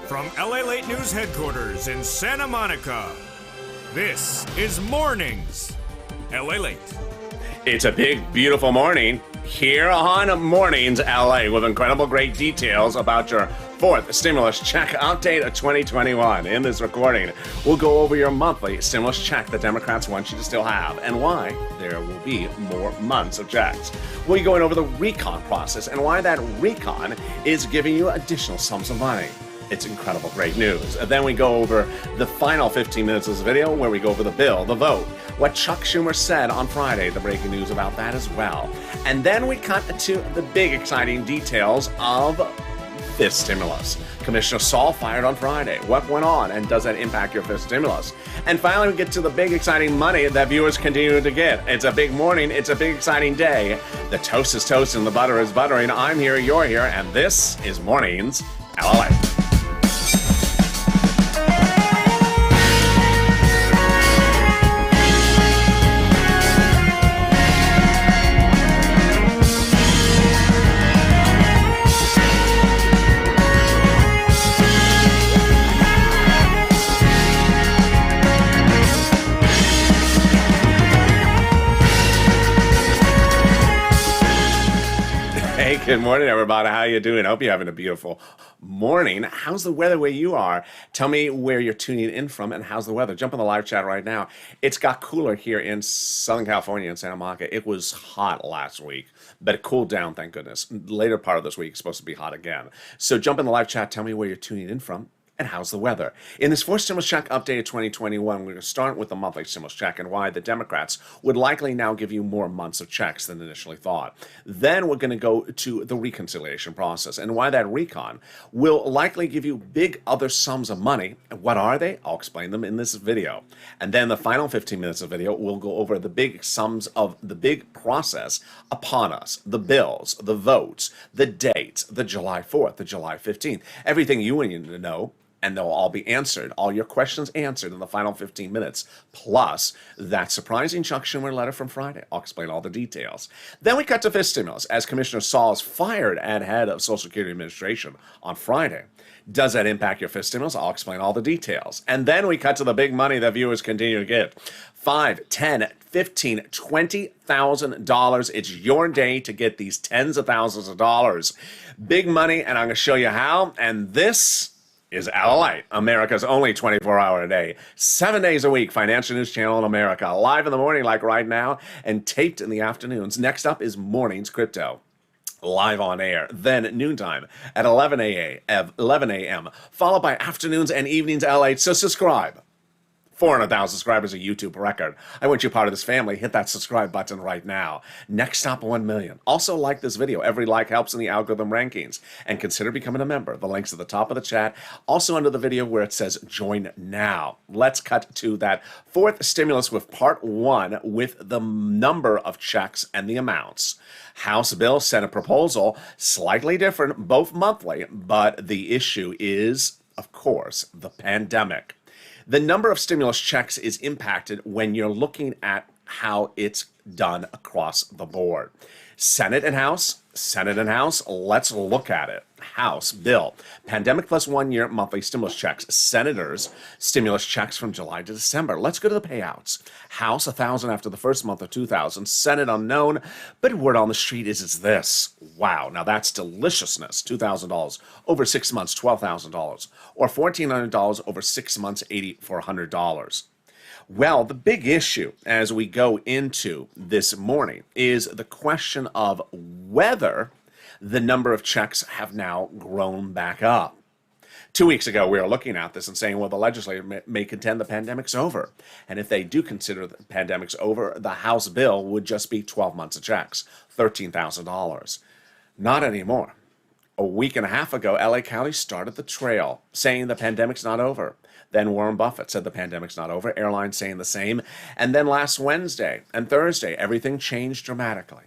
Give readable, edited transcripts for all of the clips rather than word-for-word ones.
From LALATE News headquarters in Santa Monica, this is Mornings LALATE. It's a big, beautiful morning here on Mornings LA with incredible great details about your fourth stimulus check update of 2021. In this recording, we'll go over your monthly stimulus check the Democrats want you to still have and why there will be more months of checks. We'll be going over the recon process and why that recon is giving you additional sums of money. It's incredible, great news. And then we go over the final 15 minutes of this video where we go over the bill, the vote, what Chuck Schumer said on Friday, the breaking news about that as well. And then we cut to the big exciting details of this stimulus. Commissioner Saul fired on Friday. What went on and does that impact your fifth stimulus? And finally, we get to the big exciting money that viewers continue to get. It's a big morning. It's a big exciting day. The toast is toasting, the butter is buttering. I'm here, you're here, and this is Mornings LA. Good morning, everybody. How you doing? I hope you're having a beautiful morning. How's the weather where you are? Tell me where you're tuning in from and how's the weather. Jump in the live chat right now. It's got cooler here in Southern California in Santa Monica. It was hot last week, but it cooled down, thank goodness. Later part of this week is supposed to be hot again. So jump in the live chat. Tell me where you're tuning in from. And how's the weather? In this fourth stimulus check update of 2021, we're going to start with the monthly stimulus check and why the Democrats would likely now give you more months of checks than initially thought. Then we're going to go to the reconciliation process and why that recon will likely give you big other sums of money. And what are they? I'll explain them in this video. And then the final 15 minutes of video, we'll go over the big sums of the big process upon us, the bills, the votes, the dates, the July 4th, the July 15th, everything you need to know. And they'll all be answered, all your questions answered in the final 15 minutes, plus that surprising Chuck Schumer letter from Friday. I'll explain all the details. Then we cut to fifth stimulus, as Commissioner Saul is fired at head of Social Security Administration on Friday. Does that impact your fifth stimulus? I'll explain all the details. And then we cut to the big money that viewers continue to get. $5, $10, $15, $20,000. It's your day to get these tens of thousands of dollars. Big money, and I'm going to show you how. And this is LALATE, America's only 24-hour-a-day, 7 days a week financial news channel in America, live in the morning like right now, and taped in the afternoons. Next up is Mornings Crypto, live on air, then noontime at 11 a.m., followed by afternoons and evenings LALATE, so subscribe. 400,000 subscribers, a YouTube record. I want you part of this family. Hit that subscribe button right now. Next stop, 1 million. Also like this video. Every like helps in the algorithm rankings. And consider becoming a member. The link's at the top of the chat. Also under the video where it says join now. Let's cut to that fourth stimulus with part one with the number of checks and the amounts. House bill, Senate proposal, slightly different, both monthly, but the issue is, of course, the pandemic. The number of stimulus checks is impacted when you're looking at how it's done across the board. Senate and House, let's look at it. House bill, pandemic plus 1 year monthly stimulus checks. Senators, stimulus checks from July to December. Let's go to the payouts. House, $1,000 after the first month of $2,000. Senate, unknown, but word on the street is it's this. Wow, now that's deliciousness. $2,000 over 6 months, $12,000, or $1,400 over 6 months, $8,400. Well, the big issue as we go into this morning is the question of whether the number of checks have now grown back up. 2 weeks ago, we were looking at this and saying, well, the legislature may contend the pandemic's over. And if they do consider the pandemic's over, the House bill would just be 12 months of checks, $13,000. Not anymore. A week and a half ago, LA County started the trail, saying the pandemic's not over. Then Warren Buffett said the pandemic's not over, airlines saying the same. And then last Wednesday and Thursday, everything changed dramatically.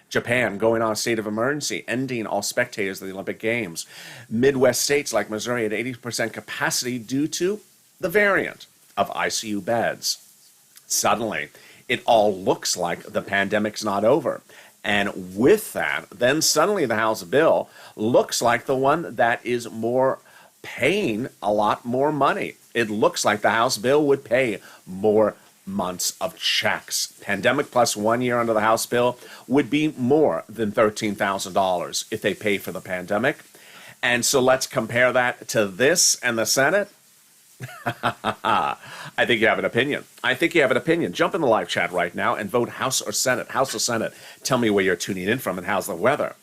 Japan going on a state of emergency, ending all spectators of the Olympic Games. Midwest states like Missouri at 80% capacity due to the variant of ICU beds. Suddenly, it all looks like the pandemic's not over. And with that, then suddenly the House bill looks like the one that is more paying a lot more money. It looks like the House bill would pay more months of checks. Pandemic plus 1 year under the House bill would be more than $13,000 if they pay for the pandemic. And so let's compare that to this and the Senate. I think you have an opinion. I think you have an opinion. Jump in the live chat right now and vote House or Senate. House or Senate. Tell me where you're tuning in from and how's the weather.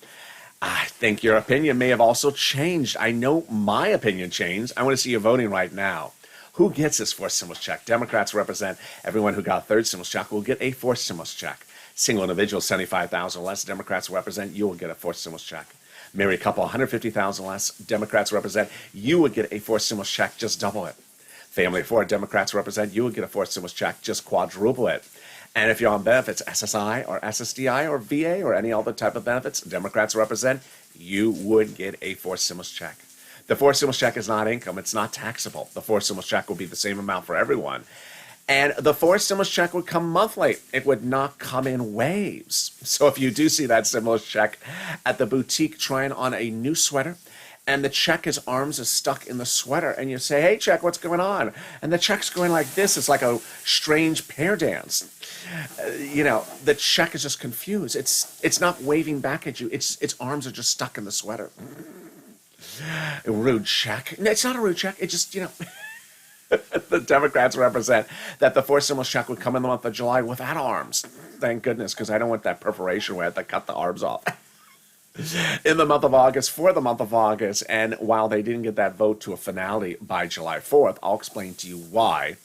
I think your opinion may have also changed. I know my opinion changed. I want to see you voting right now. Who gets this fourth stimulus check? Democrats represent everyone who got a third stimulus check will get a fourth stimulus check. Single individuals, 75,000 less. Democrats represent you will get a fourth stimulus check. Married couple, 150,000 less. Democrats represent you would get a fourth stimulus check, just double it. Family of four, Democrats represent you would get a fourth stimulus check, just quadruple it. And if you're on benefits, SSI or SSDI or VA or any other type of benefits, Democrats represent, you would get a fourth stimulus check. The fourth stimulus check is not income. It's not taxable. The fourth stimulus check will be the same amount for everyone. And the fourth stimulus check would come monthly. It would not come in waves. So if you do see that stimulus check at the boutique trying on a new sweater, and the check, his arms are stuck in the sweater, and you say, hey, check, what's going on? And the check's going like this. It's like a strange pear dance. The check is just confused. It's not waving back at you. Its arms are just stuck in the sweater. A rude check. No, it's not a rude check. It just, the Democrats represent that the fourth stimulus check would come in the month of July without arms. Thank goodness, because I don't want that perforation where I have to cut the arms off. In the month of August, for the month of August, and while they didn't get that vote to a finale by July 4th, I'll explain to you why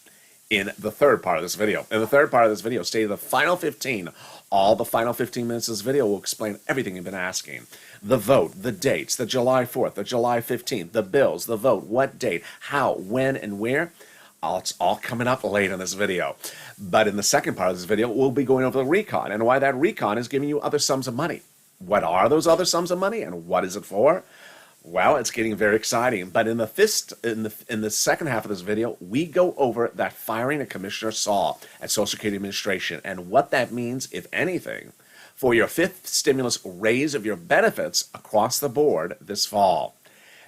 in the third part of this video. In the third part of this video, stay to the final 15. All the final 15 minutes of this video will explain everything you've been asking. The vote, the dates, the July 4th, the July 15th, the bills, the vote, what date, how, when, and where. It's all coming up late in this video. But in the second part of this video, we'll be going over the recon and why that recon is giving you other sums of money. What are those other sums of money and what is it for? Well, it's getting very exciting. But in the second half of this video, we go over that firing of Commissioner Saul at Social Security Administration and what that means, if anything, for your fifth stimulus raise of your benefits across the board this fall.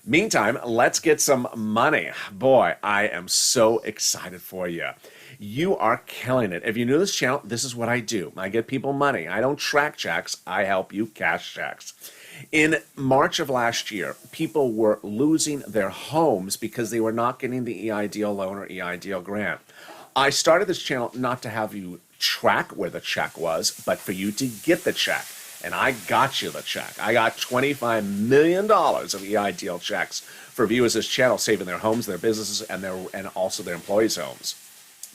Meantime, let's get some money. Boy, I am so excited for you. You are killing it. If you're new to this channel, this is what I do. I get people money. I don't track checks. I help you cash checks. In March of last year, people were losing their homes because they were not getting the EIDL loan or EIDL grant. I started this channel not to have you track where the check was, but for you to get the check. And I got you the check. I got $25 million of EIDL checks for viewers of this channel, saving their homes, their businesses, and also their employees' homes.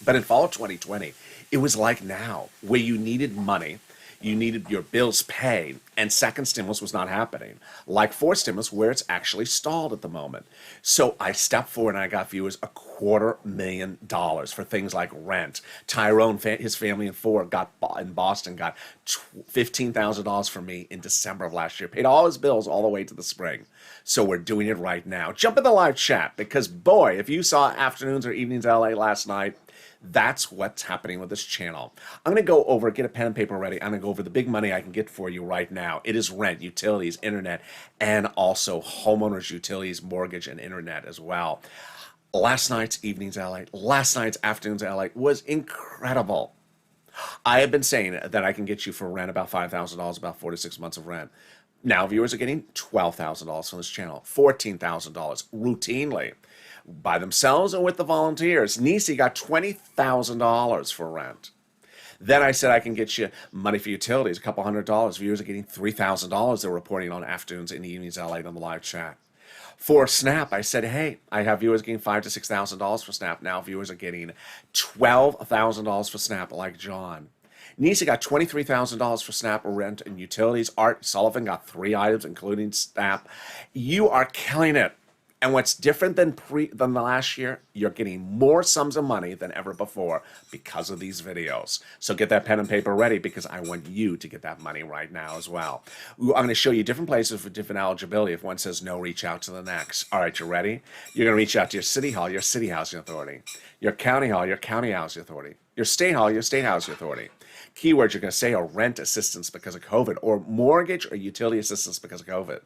But in fall of 2020, it was like now, where you needed money, you needed your bills paid, and second stimulus was not happening. Like fourth stimulus, where it's actually stalled at the moment. So I stepped forward and I got viewers $250,000 for things like rent. Tyrone, his family in Boston, got $15,000 from me in December of last year. Paid all his bills all the way to the spring. So we're doing it right now. Jump in the live chat, because boy, if you saw Afternoons or Evenings LA last night, that's what's happening with this channel. I'm going to go over, get a pen and paper ready. I'm going to go over the big money I can get for you right now. It is rent, utilities, internet, and also homeowners, utilities, mortgage, and internet as well. Last night's Evenings LA, last night's Afternoons LA was incredible. I have been saying that I can get you for rent about $5,000, about 4 to 6 months of rent. Now viewers are getting $12,000 from this channel, $14,000 routinely. By themselves and with the volunteers. Nisi got $20,000 for rent. Then I said I can get you money for utilities, a couple $100. Viewers are getting $3,000. They're reporting on Afternoons and Evenings LA on the live chat. For Snap, I said, hey, I have viewers getting $5,000 to $6,000 for Snap. Now viewers are getting $12,000 for Snap, like John. Nisi got $23,000 for Snap, rent, and utilities. Art Sullivan got 3 items, including Snap. You are killing it. And what's different than the last year, you're getting more sums of money than ever before because of these videos. So get that pen and paper ready, because I want you to get that money right now as well. I'm going to show you different places for different eligibility. If one says no, reach out to the next. All right, you ready? You're going to reach out to your city hall, your city housing authority. Your county hall, your county housing authority. Your state hall, your state housing authority. Keywords you're going to say are rent assistance because of COVID, or mortgage or utility assistance because of COVID.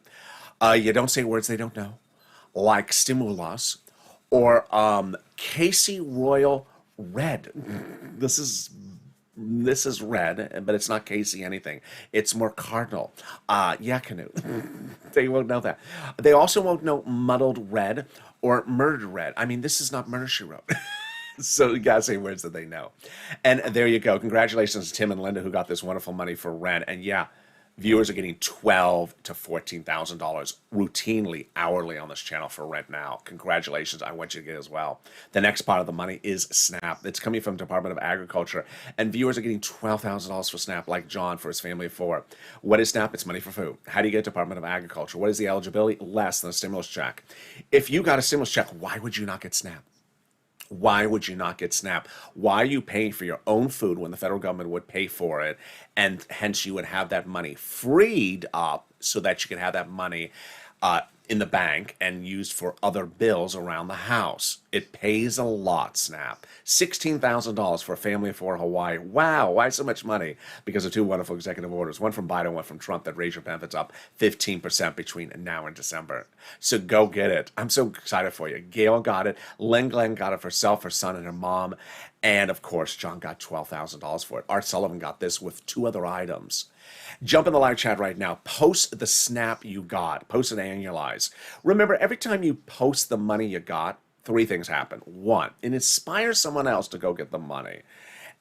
You don't say words they don't know. like Stimulus or Casey Royal Red. This is red, but it's not Casey anything. It's more cardinal. Yeah, Canute. They won't know that. They also won't know muddled red or murdered red. I mean, this is not Murder, She Wrote. So you gotta say words that they know. And there you go. Congratulations to Tim and Linda who got this wonderful money for rent. And yeah, viewers are getting $12,000 to $14,000 routinely, hourly on this channel for rent now. Congratulations. I want you to get as well. The next part of the money is SNAP. It's coming from Department of Agriculture. And viewers are getting $12,000 for SNAP, like John for his family of 4. What is SNAP? It's money for food. How do you get Department of Agriculture? What is the eligibility? Less than a stimulus check. If you got a stimulus check, why would you not get SNAP? Why would you not get SNAP? Why are you paying for your own food when the federal government would pay for it? And hence you would have that money freed up so that you could have that money in the bank and used for other bills around the house. It pays a lot, SNAP. $16,000 for a family of 4 in Hawaii. Wow, why so much money? Because of 2 wonderful executive orders, one from Biden, one from Trump, that raise your benefits up 15% between now and December. So go get it. I'm so excited for you. Gail got it. Len Glenn got it for herself, her son, and her mom. And of course, John got $12,000 for it. Art Sullivan got this with 2 other items. Jump in the live chat right now. Post the SNAP you got. Post it annualized. Remember, every time you post the money you got, 3 things happen. 1, it inspires someone else to go get the money.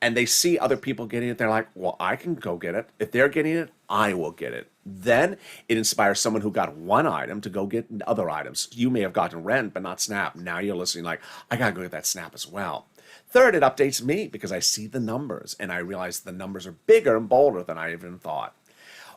And they see other people getting it. They're like, well, I can go get it. If they're getting it, I will get it. Then it inspires someone who got 1 item to go get other items. You may have gotten rent, but not SNAP. Now you're listening like, I got to go get that SNAP as well. Third, it updates me because I see the numbers and I realize the numbers are bigger and bolder than I even thought.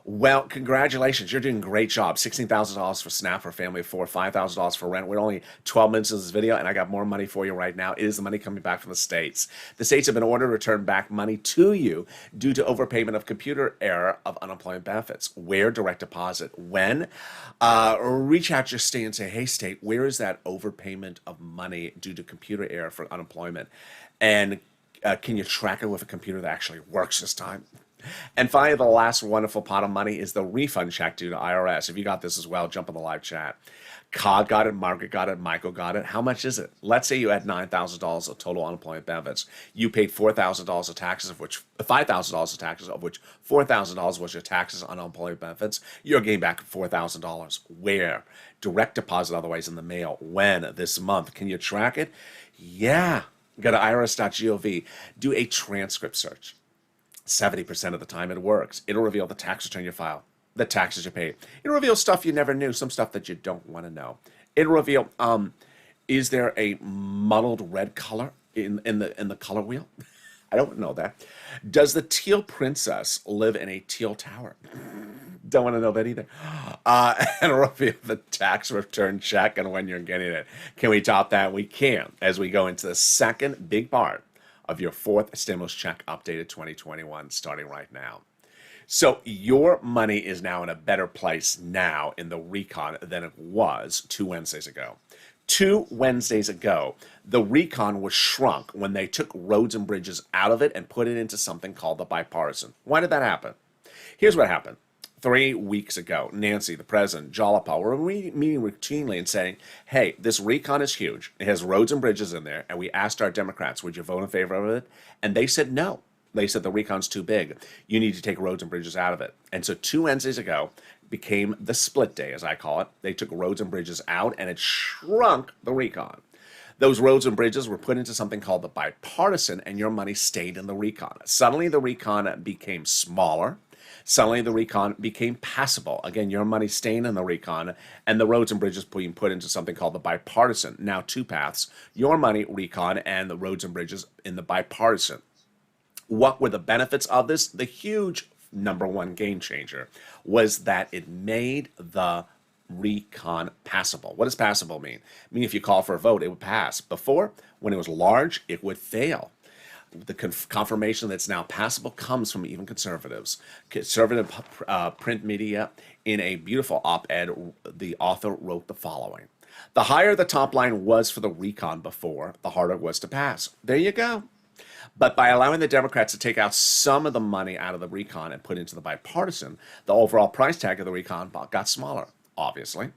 Well, congratulations. You're doing a great job. $16,000 for SNAP for a family of 4, $5,000 for rent. We're only 12 minutes into this video, and I got more money for you right now. It is the money coming back from the states. The states have been ordered to return back money to you due to overpayment of computer error of unemployment benefits. Where? Direct deposit. When? Reach out your state and say, hey, state, where is that overpayment of money due to computer error for unemployment? And can you track it with a computer that actually works this time? And finally, the last wonderful pot of money is the refund check due to IRS. If you got this as well, jump in the live chat. Cog got it, Margaret got it, Michael got it. How much is it? Let's say you had $9,000 of total unemployment benefits. You paid $4,000 of taxes, of which $5,000 of taxes, of which $4,000 was your taxes on unemployment benefits. You're getting back $4,000. Where? Direct deposit, otherwise in the mail. When? This month. Can you track it? Yeah. Go to irs.gov. Do a transcript search. 70% of the time it works. It'll reveal the tax return you file, the taxes you paid. It'll reveal stuff you never knew, some stuff that you don't want to know. It'll reveal, is there a muddled red color in the color wheel? I don't know that. Does the teal princess live in a teal tower? Don't want to know that either. And reveal the tax return check and when you're getting it. Can we top that? We can, as we go into the second big part of your 4th stimulus check updated 2021 starting right now. So your money is now in a better place now in the recon than it was 2 Wednesdays ago. 2 Wednesdays ago, the recon was shrunk when they took roads and bridges out of it and put it into something called the bipartisan. Why did that happen? Here's what happened. 3 weeks ago, Nancy, the president, Jalapa were meeting routinely and saying, hey, this recon is huge. It has roads and bridges in there. And we asked our Democrats, would you vote in favor of it? And they said no. They said the recon's too big. You need to take roads and bridges out of it. And so 2 Wednesdays ago became the split day, as I call it. They took roads and bridges out and it shrunk the recon. Those roads and bridges were put into something called the bipartisan and your money stayed in the recon. Suddenly the recon became smaller. Suddenly the recon became passable. Again, your money staying in the recon and the roads and bridges being put into something called the bipartisan. Now 2 paths, your money recon and the roads and bridges in the bipartisan. What were the benefits of this? The huge number 1 game changer was that it made the recon passable. What does passable mean? I mean, if you call for a vote, it would pass. Before, when it was large, it would fail. The confirmation that's now passable comes from even conservatives. Conservative print media, in a beautiful op-ed, the author wrote the following. The higher the top line was for the recon before, the harder it was to pass. There you go. But by allowing the Democrats to take out some of the money out of the recon and put into the bipartisan, the overall price tag of the recon got smaller, obviously.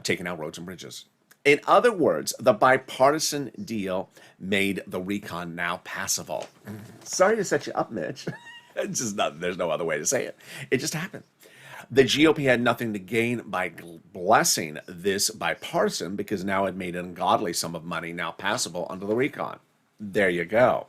taking out roads and bridges. In other words, the bipartisan deal made the recon now passable. Sorry to set you up, Mitch. It's just not, there's no other way to say it. It just happened. The GOP had nothing to gain by blessing this bipartisan because now it made an ungodly sum of money now passable under the recon. There you go.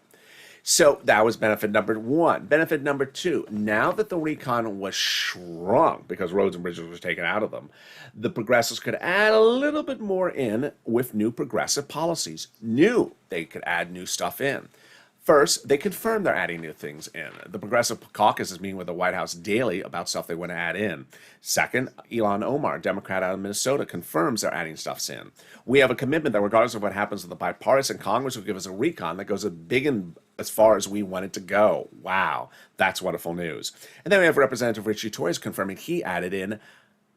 So that was benefit number one. Benefit number two, now that the recon was shrunk because roads and bridges were taken out of them, the progressives could add a little bit more in with new progressive policies. They could add new stuff in. First, they confirmed they're adding new things in. The Progressive Caucus is meeting with the White House daily about stuff they want to add in. Second, Ilhan Omar, Democrat out of Minnesota, confirms they're adding stuffs in. We have a commitment that regardless of what happens with the bipartisan, Congress will give us a recon that goes as big and as far as we want it to go. Wow, that's wonderful news. And then we have Representative Richie Toys confirming he added in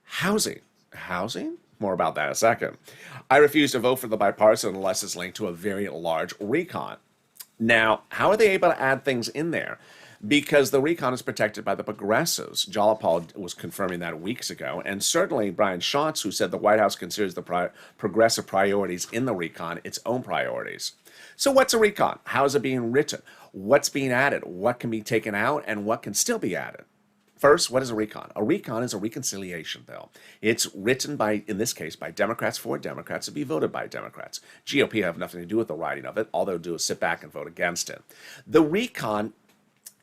housing. Housing? More about that in a second. I refuse to vote for the bipartisan unless it's linked to a very large recon. Now, how are they able to add things in there? Because the recon is protected by the progressives. Jalapal was confirming that weeks ago, and certainly Brian Schatz, who said the White House considers the progressive priorities in the recon its own priorities. So what's a recon? How is it being written? What's being added? What can be taken out, and what can still be added? First, what is a recon? A recon is a reconciliation bill. It's written by, in this case, by Democrats for Democrats to be voted by Democrats. GOP have nothing to do with the writing of it. All they'll do is sit back and vote against it. The recon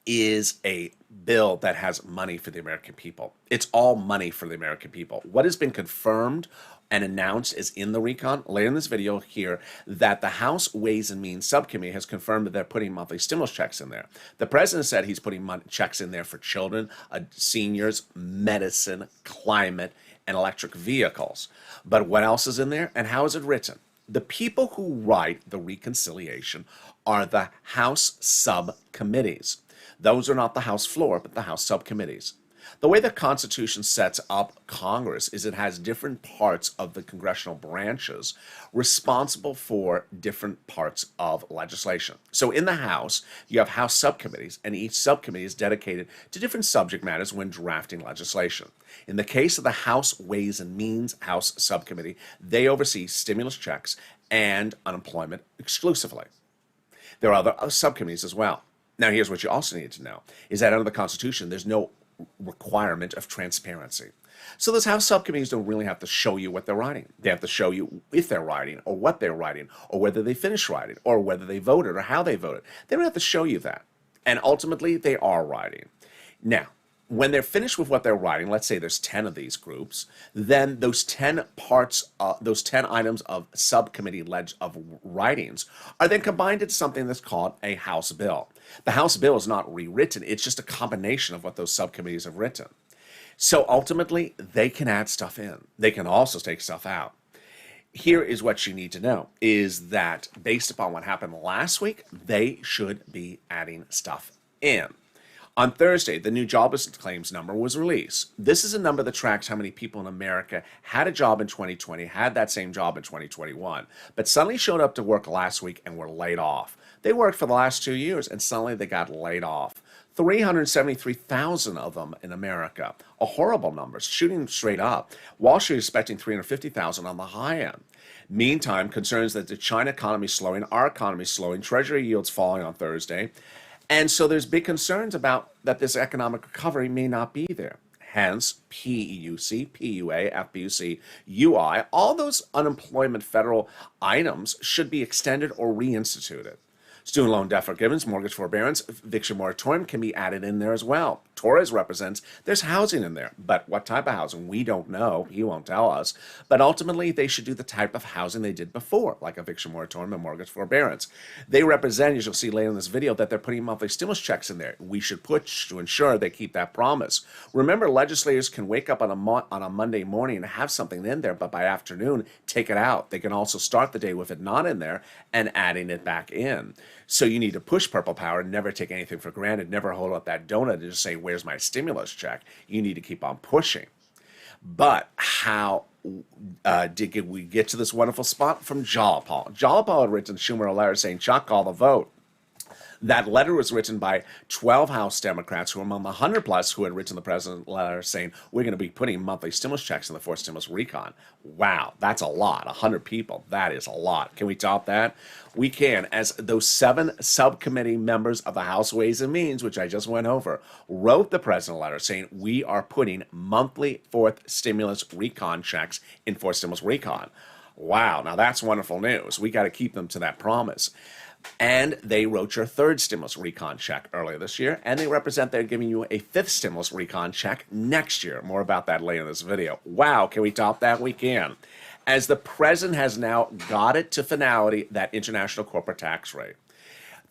is a bill that has money for the American people. It's all money for the American people. What has been confirmed and announced is in the recon. Later in this video here, that the House Ways and Means Subcommittee has confirmed that they're putting monthly stimulus checks in there. The president said he's putting checks in there for children, seniors, medicine, climate, and electric vehicles. But what else is in there, and how is it written? The people who write the reconciliation are the House subcommittees. Those are not the House floor, but the House subcommittees. The way the Constitution sets up Congress is it has different parts of the congressional branches responsible for different parts of legislation. So in the House, you have House subcommittees, and each subcommittee is dedicated to different subject matters when drafting legislation. In the case of the House Ways and Means House Subcommittee, they oversee stimulus checks and unemployment exclusively. There are other subcommittees as well. Now, here's what you also need to know, is that under the Constitution, there's no requirement of transparency. So those House subcommittees don't really have to show you what they're writing. They have to show you if they're writing, or what they're writing, or whether they finished writing, or whether they voted, or how they voted. They don't have to show you that. And ultimately, they are writing. Now, when they're finished with what they're writing, let's say there's 10 of these groups, then those 10 parts, those 10 items of subcommittee of writings are then combined into something that's called a House bill. The House bill is not rewritten, it's just a combination of what those subcommittees have written. So ultimately, they can add stuff in. They can also take stuff out. Here is what you need to know, is that based upon what happened last week, they should be adding stuff in. On Thursday, the new jobless claims number was released. This is a number that tracks how many people in America had a job in 2020, had that same job in 2021, but suddenly showed up to work last week and were laid off. They worked for the last 2 years and suddenly they got laid off. 373,000 of them in America. A horrible number, shooting straight up. Wall Street is expecting 350,000 on the high end. Meantime, concerns that the China economy is slowing, our economy is slowing, Treasury yields falling on Thursday. And so there's big concerns about that this economic recovery may not be there. Hence, PEUC, PUA, FPUC, UI, all those unemployment federal items should be extended or reinstituted. Student loan debt forgiveness, mortgage forbearance, eviction moratorium can be added in there as well. Torres represents there's housing in there, but what type of housing? We don't know. He won't tell us. But ultimately, they should do the type of housing they did before, like eviction moratorium and mortgage forbearance. They represent, as you'll see later in this video, that they're putting monthly stimulus checks in there. We should push to ensure they keep that promise. Remember, legislators can wake up on a Monday morning and have something in there, but by afternoon, take it out. They can also start the day with it not in there and adding it back in. So you need to push purple power, never take anything for granted, never hold up that donut and just say, where's my stimulus check? You need to keep on pushing. But how did we get to this wonderful spot? From Jalapal. Jalapal had written Schumer a letter saying, Chuck, call the vote. That letter was written by 12 House Democrats who were among the 100 plus who had written the president letter saying, we're going to be putting monthly stimulus checks in the fourth stimulus recon. Wow, that's a lot. 100 people. That is a lot. Can we top that? We can, as those 7 subcommittee members of the House Ways and Means, which I just went over, wrote the president letter saying, we are putting monthly fourth stimulus recon checks in fourth stimulus recon. Wow, now that's wonderful news. We got to keep them to that promise. And they wrote your third stimulus recon check earlier this year, and they represent they're giving you a fifth stimulus recon check next year. More about that later in this video. Wow, can we top that? We can. As the president has now got it to finality, that international corporate tax rate.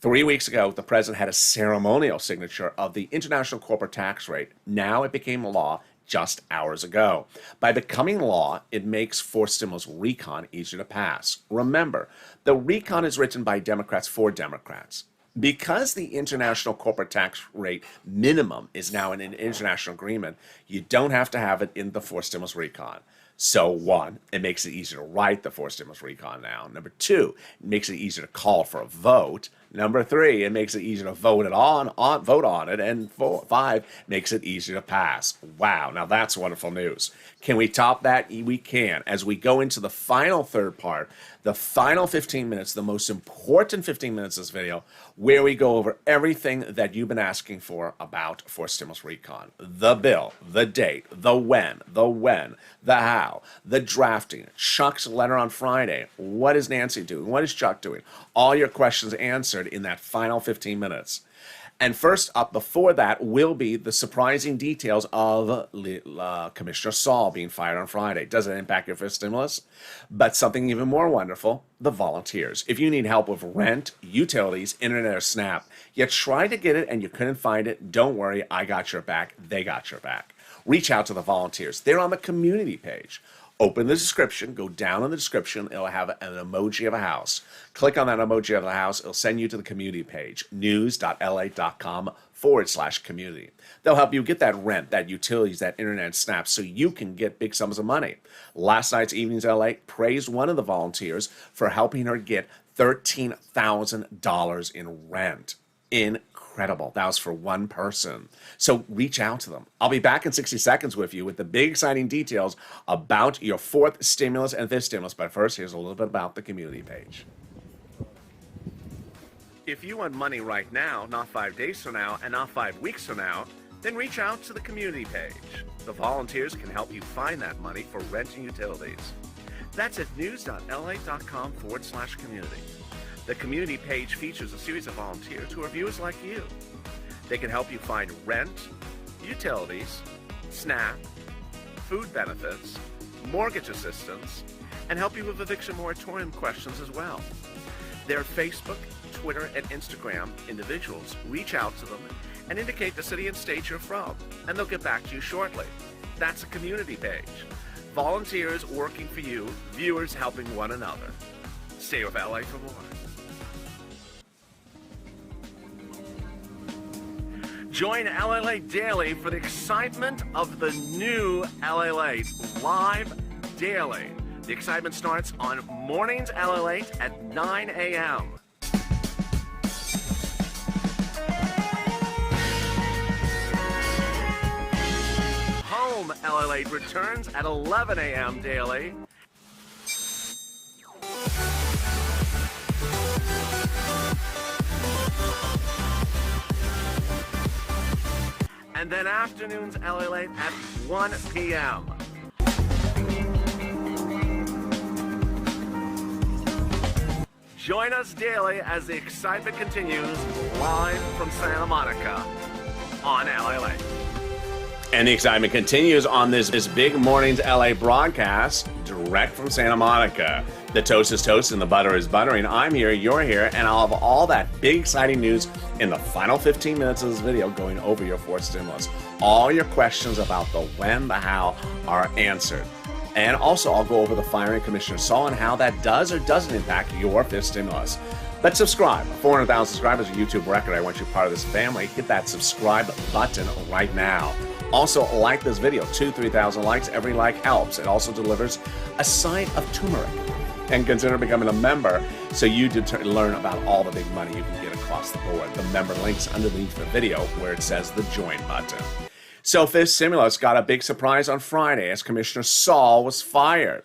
3 weeks ago, the president had a ceremonial signature of the international corporate tax rate. Now it became law just hours ago. By becoming law, it makes fourth stimulus recon easier to pass. Remember, the recon is written by Democrats for Democrats. Because the international corporate tax rate minimum is now in an international agreement, you don't have to have it in the fourth stimulus recon. So 1, it makes it easier to write the fourth stimulus recon now. Number 2, it makes it easier to call for a vote. Number 3, it makes it easier to vote on it. And 5, makes it easier to pass. Wow, now that's wonderful news. Can we top that? We can. As we go into the final third part, the final 15 minutes, the most important 15 minutes of this video, where we go over everything that you've been asking for about fourth stimulus recon. The bill, the date, the when, the how, the drafting, Chuck's letter on Friday. What is Nancy doing? What is Chuck doing? All your questions answered in that final 15 minutes. And first up before that will be the surprising details of Commissioner Saul being fired on Friday. Does it impact your fifth stimulus? But something even more wonderful, the volunteers. If you need help with rent, utilities, internet, or SNAP, you tried to get it and you couldn't find it, don't worry, I got your back, they got your back. Reach out to the volunteers. They're on the community page. Open the description, go down in the description, it'll have an emoji of a house. Click on that emoji of the house, it'll send you to the community page, news.la.com/community. They'll help you get that rent, that utilities, that internet snap, so you can get big sums of money. Last night's Evenings LA praised one of the volunteers for helping her get $13,000 in rent. Incredible. That was for one person. So reach out to them. I'll be back in 60 seconds with you with the big exciting details about your fourth stimulus and fifth stimulus. But first, here's a little bit about the community page. If you want money right now, not 5 days from now, and not 5 weeks from now, then reach out to the community page. The volunteers can help you find that money for rent and utilities. That's at news.la.com/community. The community page features a series of volunteers who are viewers like you. They can help you find rent, utilities, SNAP, food benefits, mortgage assistance, and help you with eviction moratorium questions as well. Their Facebook, Twitter, and Instagram individuals reach out to them and indicate the city and state you're from, and they'll get back to you shortly. That's a community page. Volunteers working for you, viewers helping one another. Stay with LA for more. Join LALATE Daily for the excitement of the new LALATE live daily. The excitement starts on mornings LALATE at 9 a.m. Home LALATE returns at 11 a.m. daily. And then afternoons LALATE at 1 p.m. Join us daily as the excitement continues live from Santa Monica on LALATE. And the excitement continues on this big morning's LA broadcast direct from Santa Monica. The toast is toast and the butter is buttering. I'm here, you're here, and I'll have all that big exciting news in the final 15 minutes of this video going over your fourth stimulus. All your questions about the when, the how are answered. And also I'll go over the firing Commissioner Saul and how that does or doesn't impact your fifth stimulus. But subscribe. 400,000 subscribers, a YouTube record. I want you part of this family. Hit that subscribe button right now. Also, like this video. 2,000 to 3,000 likes. Every like helps. It also delivers a side of turmeric. and consider becoming a member so you learn about all the big money you can get across the board. The member link's underneath the video where it says the join button. So fifth stimulus got a big surprise on Friday as Commissioner Saul was fired.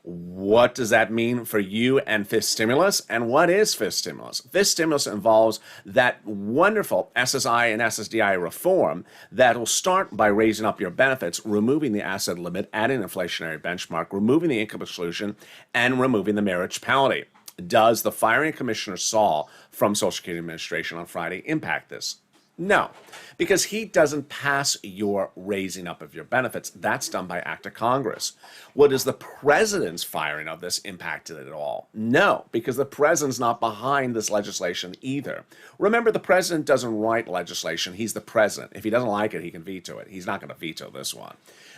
What does that mean for you and fifth stimulus? And what is fifth stimulus? Fifth stimulus involves that wonderful SSI and SSDI reform that will start by raising up your benefits, removing the asset limit, adding an inflationary benchmark, removing the income exclusion, and removing the marriage penalty. Does the firing of Commissioner Saul from Social Security Administration on Friday impact this? No, because he doesn't pass your raising up of your benefits. That's done by act of Congress. What is the president's firing of this impacted it at all? No, because the president's not behind this legislation either. Remember, the president doesn't write legislation. He's the president. If he doesn't like it, he can veto it. He's not going to veto this one.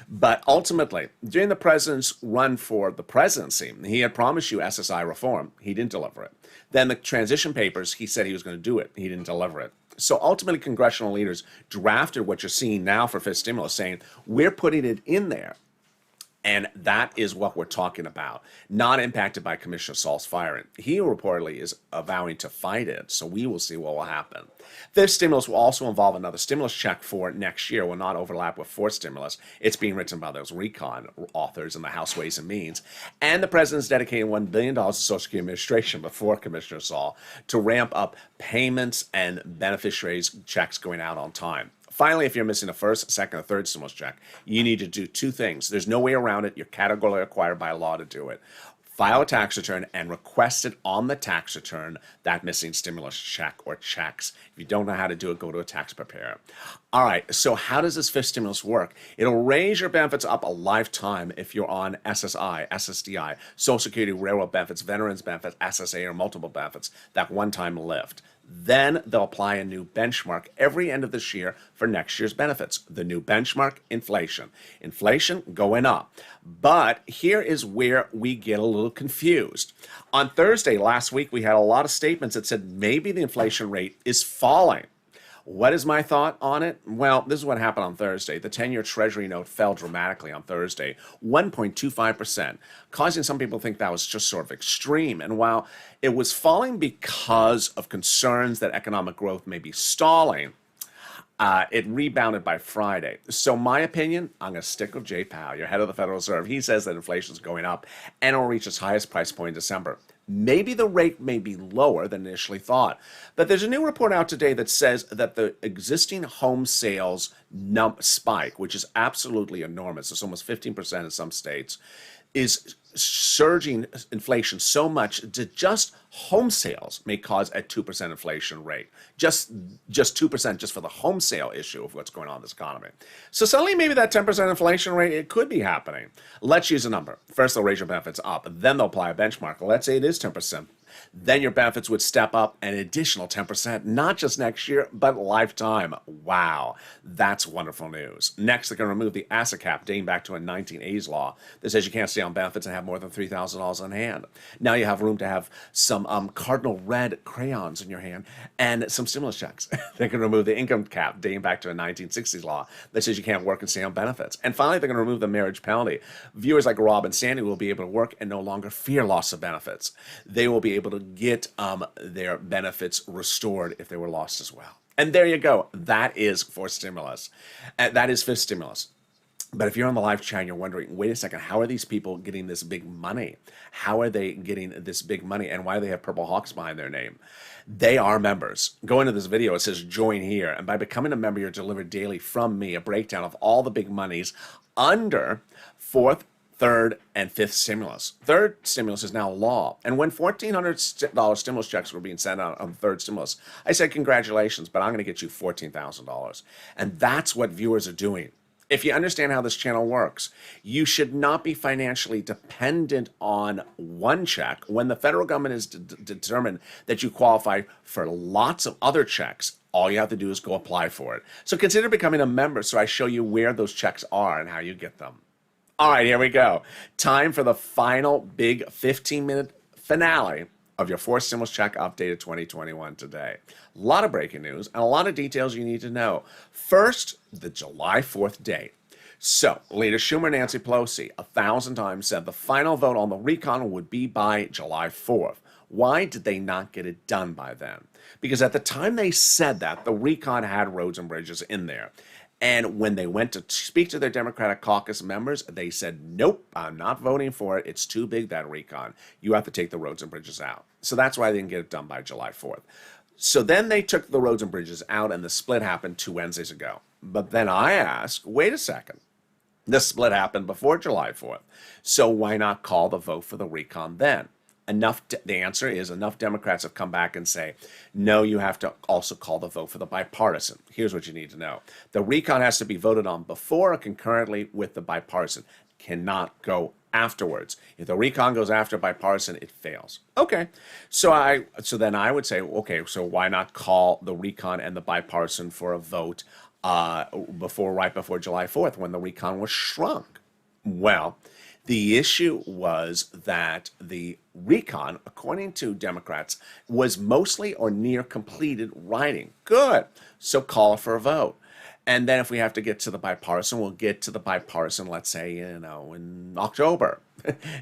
But ultimately, during the president's run for the presidency, he had promised you SSI reform. He didn't deliver it. Then the transition papers, he said he was going to do it. He didn't deliver it. So ultimately, congressional leaders drafted what you're seeing now for fifth stimulus, saying, we're putting it in there. And that is what we're talking about, not impacted by Commissioner Saul's firing. He reportedly is vowing to fight it, so we will see what will happen. Fifth stimulus will also involve another stimulus check for next year, will not overlap with fourth stimulus. It's being written by those recon authors in the House Ways and Means. And the president's dedicating $1 billion to Social Security Administration before Commissioner Saul to ramp up payments and beneficiaries' checks going out on time. Finally, if you're missing a first, second, or third stimulus check, you need to do two things. There's no way around it. You're categorically required by law to do it. File a tax return and request it on the tax return, that missing stimulus check or checks. If you don't know how to do it, go to a tax preparer. All right, so how does this fifth stimulus work? It'll raise your benefits up a lifetime if you're on SSI, SSDI, Social Security, railroad benefits, veterans benefits, SSA, or multiple benefits, that one-time lift. Then they'll apply a new benchmark every end of this year for next year's benefits. The new benchmark, inflation. Inflation going up. But here is where we get a little confused. On Thursday last week, we had a lot of statements that said maybe the inflation rate is falling. What is my thought on it? Well, this is what happened on Thursday. The 10-year Treasury note fell dramatically on Thursday, 1.25%, causing some people to think that was just sort of extreme. And while it was falling because of concerns that economic growth may be stalling, it rebounded by Friday. So my opinion, I'm going to stick with Jay Powell, your head of the Federal Reserve. He says that inflation is going up and it will reach its highest price point in December. Maybe the rate may be lower than initially thought. But there's a new report out today that says that the existing home sales spike, which is absolutely enormous, it's almost 15% in some states, is surging inflation so much that just home sales may cause a 2% inflation rate. Just 2% just for the home sale issue of what's going on in this economy. So suddenly maybe that 10% inflation rate, it could be happening. Let's use a number. First, they'll raise your benefits up, then they'll apply a benchmark. Let's say it is 10%. Then your benefits would step up an additional 10%, not just next year, but lifetime. Wow, that's wonderful news. Next, they're going to remove the asset cap dating back to a 1980s law that says you can't stay on benefits and have more than $3,000 on hand. Now you have room to have some cardinal red crayons in your hand and some stimulus checks. They're going to remove the income cap dating back to a 1960s law that says you can't work and stay on benefits. And finally, they're going to remove the marriage penalty. Viewers like Rob and Sandy will be able to work and no longer fear loss of benefits. They will be able to get their benefits restored if they were lost as well. And there you go. That is fourth stimulus. That is fifth stimulus. But if you're on the live chat and you're wondering, wait a second, how are these people getting this big money? How are they getting this big money? And why do they have Purple Hawks behind their name? They are members. Go into this video. It says join here. And by becoming a member, you're delivered daily from me a breakdown of all the big monies under fourth, third, and fifth stimulus. Third stimulus is now law. And when $1,400 stimulus checks were being sent out on the third stimulus, I said, congratulations, but I'm going to get you $14,000. And that's what viewers are doing. If you understand how this channel works, you should not be financially dependent on one check when the federal government has determined that you qualify for lots of other checks. All you have to do is go apply for it. So consider becoming a member so I show you where those checks are and how you get them. All right, here we go. Time for the final big 15-minute finale of your fourth stimulus check updated 2021 today. A lot of breaking news and a lot of details you need to know. First, the July 4th date. So, Leader Schumer and Nancy Pelosi 1,000 times said the final vote on the recon would be by July 4th. Why did they not get it done by then? Because at the time they said that, the recon had roads and bridges in there. And when they went to speak to their Democratic caucus members, they said, nope, I'm not voting for it. It's too big, that recon. You have to take the roads and bridges out. So that's why they didn't get it done by July 4th. So then they took the roads and bridges out, and the split happened 2 Wednesdays ago. But then I ask, wait a second. The split happened before July 4th. So why not call the vote for the recon then? The answer is enough Democrats have come back and say, no, you have to also call the vote for the bipartisan. Here's what you need to know. The recon has to be voted on before or concurrently with the bipartisan. Cannot go afterwards. If the recon goes after bipartisan, it fails. Okay. So then I would say, okay, so why not call the recon and the bipartisan for a vote right before July 4th when the recon was shrunk? Well, the issue was that the recon, according to Democrats, was mostly or near completed writing. Good. So call for a vote. And then if we have to get to the bipartisan, we'll get to the bipartisan, let's say, in October.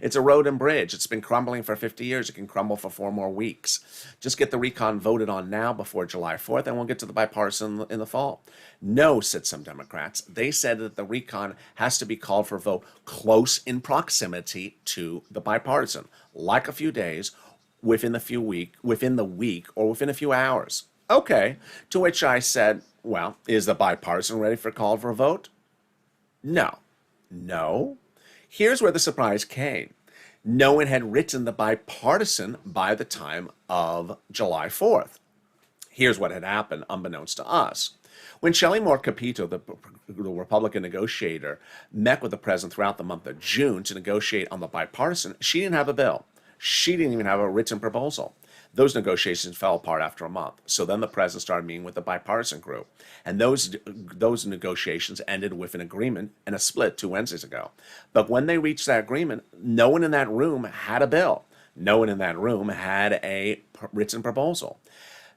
It's a road and bridge. It's been crumbling for 50 years. It can crumble for 4 more weeks. Just get the recon voted on now before July 4th, and we'll get to the bipartisan in the fall. No, said some Democrats. They said that the recon has to be called for a vote close in proximity to the bipartisan, like a few days, within the week, or within a few hours. Okay, to which I said, well, is the bipartisan ready for a call for a vote? No. No. Here's where the surprise came. No one had written the bipartisan by the time of July 4th. Here's what had happened, unbeknownst to us. When Shelley Moore Capito, the Republican negotiator, met with the president throughout the month of June to negotiate on the bipartisan, she didn't have a bill. She didn't even have a written proposal. Those negotiations fell apart after a month. So then the president started meeting with the bipartisan group. And those negotiations ended with an agreement and a split 2 Wednesdays ago. But when they reached that agreement, no one in that room had a bill. No one in that room had a written proposal.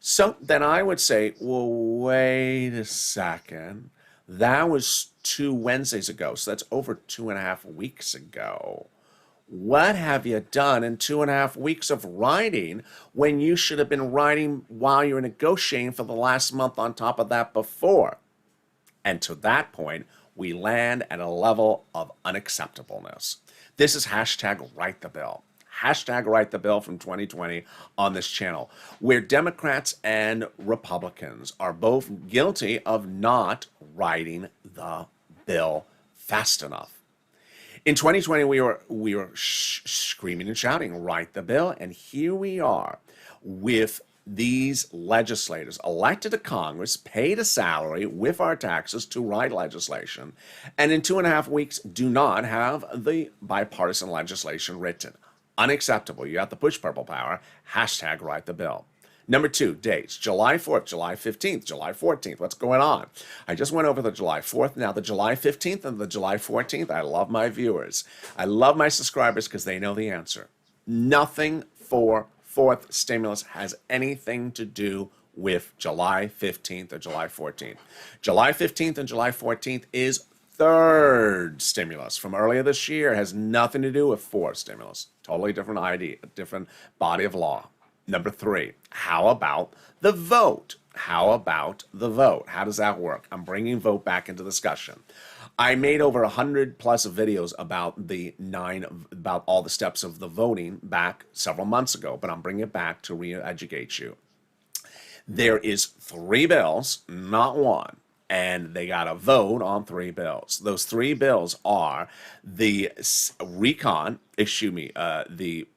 So then I would say, well, wait a second. That was 2 Wednesdays ago. So that's over 2.5 weeks ago. What have you done in 2.5 weeks of writing when you should have been writing while you were negotiating for the last month on top of that before? And to that point, we land at a level of unacceptableness. This is hashtag write the bill. Hashtag write the bill from 2020 on this channel, where Democrats and Republicans are both guilty of not writing the bill fast enough. In 2020, we were screaming and shouting, write the bill. And here we are with these legislators elected to Congress, paid a salary with our taxes to write legislation, and in 2.5 weeks do not have the bipartisan legislation written. Unacceptable. You have to push purple power. Hashtag write the bill. Number 2, dates. July 4th, July 15th, July 14th. What's going on? I just went over the July 4th. Now the July 15th and the July 14th, I love my viewers. I love my subscribers because they know the answer. Nothing for 4th stimulus has anything to do with July 15th or July 14th. July 15th and July 14th is 3rd stimulus from earlier this year. It has nothing to do with 4th stimulus. Totally different idea, different body of law. Number 3, how about the vote? How about the vote? How does that work? I'm bringing vote back into discussion. I made over 100 plus videos about about all the steps of the voting back several months ago, but I'm bringing it back to re-educate you. There is 3 bills, not 1. And they got to vote on 3 bills. Those 3 bills are the recon procedural,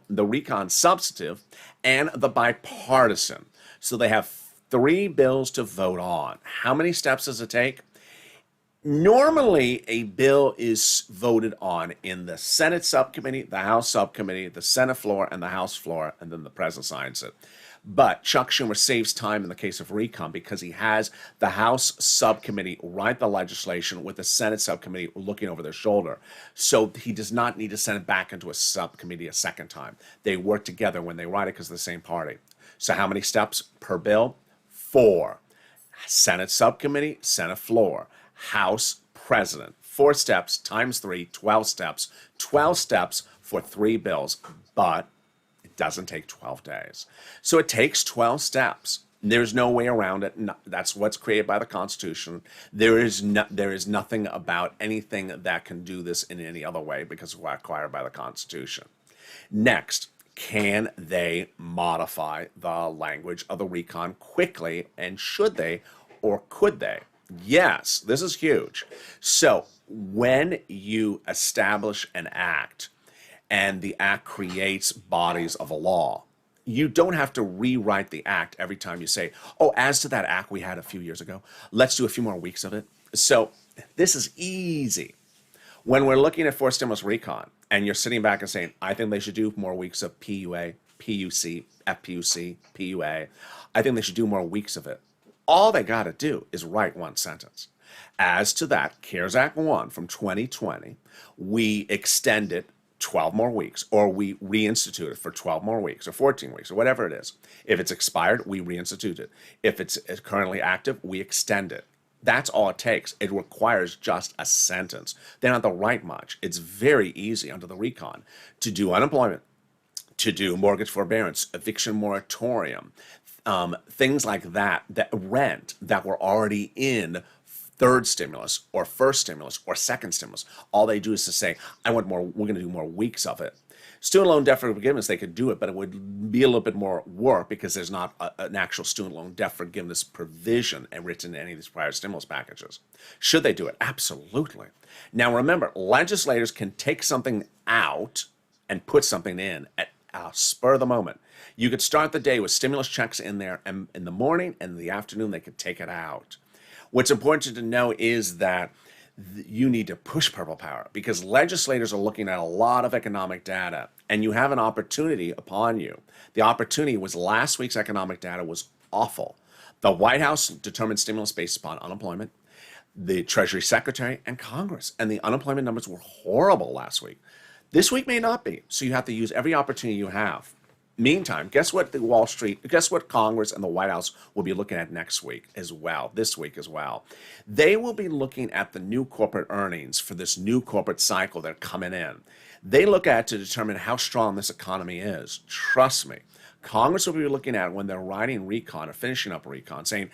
the recon substantive, and the bipartisan. So they have 3 bills to vote on. How many steps does it take? Normally, a bill is voted on in the Senate subcommittee, the House subcommittee, the Senate floor, and the House floor, and then the president signs it. But Chuck Schumer saves time in the case of recon because he has the House subcommittee write the legislation with the Senate subcommittee looking over their shoulder. So he does not need to send it back into a subcommittee a second time. They work together when they write it because they're the same party. So how many steps per bill? 4. Senate subcommittee, Senate floor. House president. 4 steps times 3, 12 steps. 12 steps for 3 bills, but it doesn't take 12 days. So it takes 12 steps. There's no way around it. That's what's created by the Constitution. There is nothing about anything that can do this in any other way because it's required by the Constitution. Next, can they modify the language of the recon quickly, and should they or could they? Yes, this is huge. So when you establish an act and the act creates bodies of a law, you don't have to rewrite the act every time you say, oh, as to that act we had a few years ago, let's do a few more weeks of it. So this is easy. When we're looking at forced stimulus recon and you're sitting back and saying, I think they should do more weeks of PUA, PUC, FPUC, PUA, I think they should do more weeks of it. All they got to do is write one sentence. As to that, CARES Act 1 from 2020, we extend it 12 more weeks, or we reinstitute it for 12 more weeks, or 14 weeks, or whatever it is. If it's expired, we reinstitute it. If it's currently active, we extend it. That's all it takes. It requires just a sentence. They don't have to write much. It's very easy under the recon to do unemployment, to do mortgage forbearance, eviction moratorium, things like that, that rent that were already in third stimulus or first stimulus or second stimulus. All they do is to say, I want more, we're going to do more weeks of it. Student loan debt forgiveness, they could do it, but it would be a little bit more work because there's not an actual student loan debt forgiveness provision written in any of these prior stimulus packages. Should they do it? Absolutely. Now remember, legislators can take something out and put something in at spur of the moment. You could start the day with stimulus checks in there, and in the morning and in the afternoon they could take it out. What's important to know is that you need to push purple power because legislators are looking at a lot of economic data, and you have an opportunity upon you. The opportunity was last week's economic data was awful. The White House determined stimulus based upon unemployment, the Treasury Secretary, and Congress, and the unemployment numbers were horrible last week. This week may not be, so you have to use every opportunity you have. Meantime, guess what guess what Congress and the White House will be looking at next week as well, this week as well. They will be looking at the new corporate earnings for this new corporate cycle that are coming in. They look at it to determine how strong this economy is. Trust me, Congress will be looking at it when they're writing recon or finishing up recon, saying,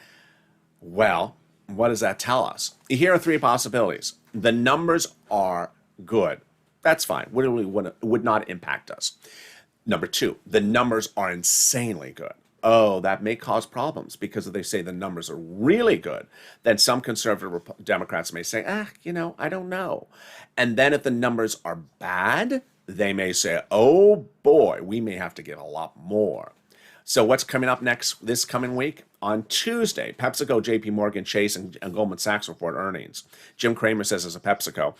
well, what does that tell us? Here are 3 possibilities. The numbers are good. That's fine. Would not impact us. Number 2, the numbers are insanely good. Oh, that may cause problems because if they say the numbers are really good, then some conservative Democrats may say, I don't know. And then if the numbers are bad, they may say, oh boy, we may have to give a lot more. So what's coming up next this coming week? On Tuesday, PepsiCo, JP Morgan Chase, and Goldman Sachs report earnings. Jim Cramer says as a PepsiCo,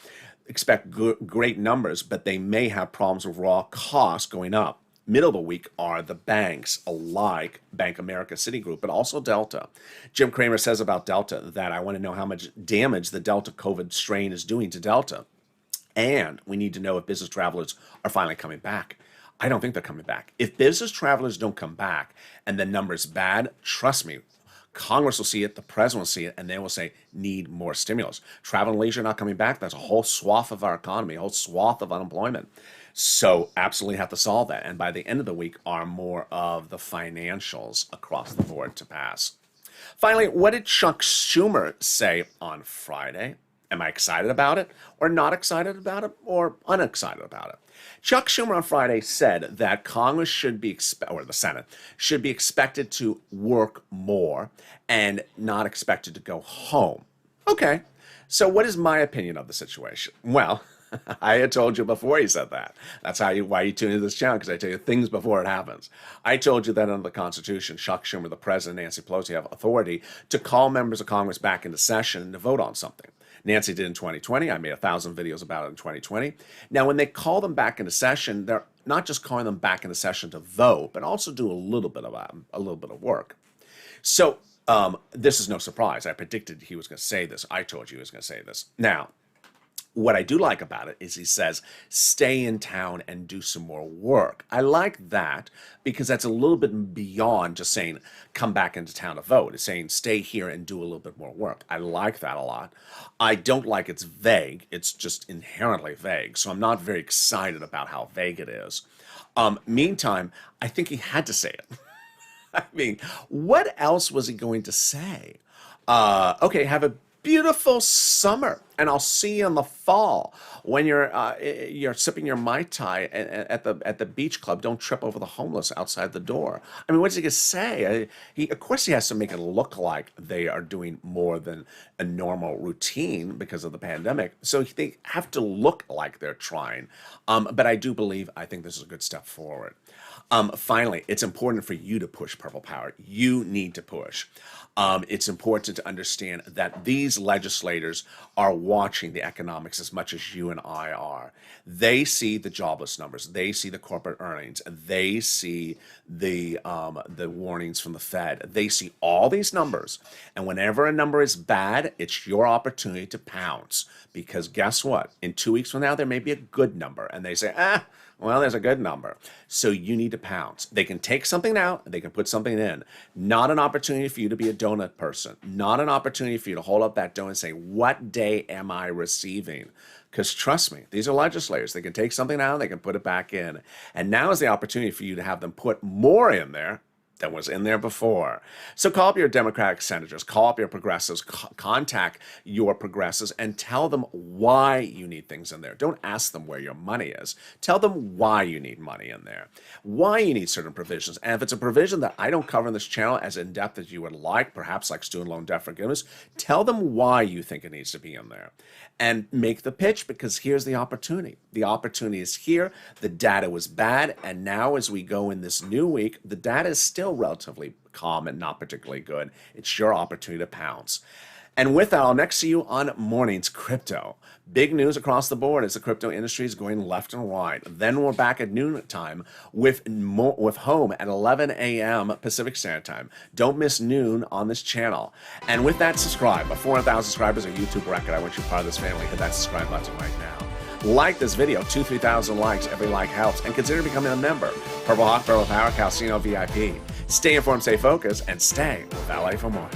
expect great numbers, but they may have problems with raw costs going up. Middle of the week are the banks, alike Bank America, Citigroup, but also Delta. Jim Cramer says about Delta that I want to know how much damage the Delta COVID strain is doing to Delta. And we need to know if business travelers are finally coming back. I don't think they're coming back. If business travelers don't come back and the number's bad, trust me, Congress will see it, the president will see it, and they will say, need more stimulus. Travel and leisure not coming back, that's a whole swath of our economy, a whole swath of unemployment. So absolutely have to solve that. And by the end of the week are more of the financials across the board to pass. Finally, what did Chuck Schumer say on Friday? Am I excited about it, or not excited about it, or unexcited about it? Chuck Schumer on Friday said that Congress should be, or the Senate, should be expected to work more and not expected to go home. Okay, so what is my opinion of the situation? Well, I had told you before he said that. That's why you tune into this channel, because I tell you things before it happens. I told you that under the Constitution, Chuck Schumer, the president, Nancy Pelosi have authority to call members of Congress back into session and to vote on something. Nancy did in 2020. I made 1,000 videos about it in 2020. Now, when they call them back into session, they're not just calling them back into session to vote, but also do a little bit of work. So this is no surprise. I predicted he was going to say this. I told you he was going to say this. Now, What I do like about it is he says, stay in town and do some more work. I like that because that's a little bit beyond just saying, come back into town to vote. It's saying, stay here and do a little bit more work. I like that a lot. I don't like it's vague. It's just inherently vague. So I'm not very excited about how vague it is. Meantime, I think he had to say it. I mean, what else was he going to say? Okay, have a beautiful summer, and I'll see you in the fall when you're sipping your Mai Tai at the beach club. Don't trip over the homeless outside the door. I mean, what's he gonna say? Of course, he has to make it look like they are doing more than a normal routine because of the pandemic. So they have to look like they're trying. But I think this is a good step forward. Finally, it's important for you to push Purple Power. You need to push. It's important to understand that these legislators are watching the economics as much as you and I are. They see the jobless numbers. They see the corporate earnings. They see the warnings from the Fed. They see all these numbers. And whenever a number is bad, it's your opportunity to pounce. Because guess what? In 2 weeks from now, there may be a good number. And they say, well, there's a good number. So you need to pounce. They can take something out, they can put something in. Not an opportunity for you to be a donut person. Not an opportunity for you to hold up that donut and say, what day am I receiving? Because trust me, these are legislators. They can take something out, they can put it back in. And now is the opportunity for you to have them put more in there than was in there before. So call up your Democratic senators, call up your progressives, contact your progressives and tell them why you need things in there. Don't ask them where your money is. Tell them why you need money in there, why you need certain provisions. And if it's a provision that I don't cover in this channel as in depth as you would like, perhaps like student loan debt forgiveness, tell them why you think it needs to be in there. And make the pitch, because here's the opportunity. The opportunity is here. The data was bad. And now as we go in this new week, the data is still relatively calm and not particularly good. It's your opportunity to pounce. And with that, I'll next see you on Mornings Crypto. Big news across the board as the crypto industry is going left and right. Then we're back at noon time with Home at 11 a.m. Pacific Standard Time. Don't miss noon on this channel. And with that, subscribe. 400,000 subscribers, a YouTube record. I want you part of this family. Hit that subscribe button right now. Like this video, 2,000-3,000 likes. Every like helps. And consider becoming a member. Purple Hawk, Purple Power, Calcino VIP. Stay informed, stay focused, and stay with LA for more.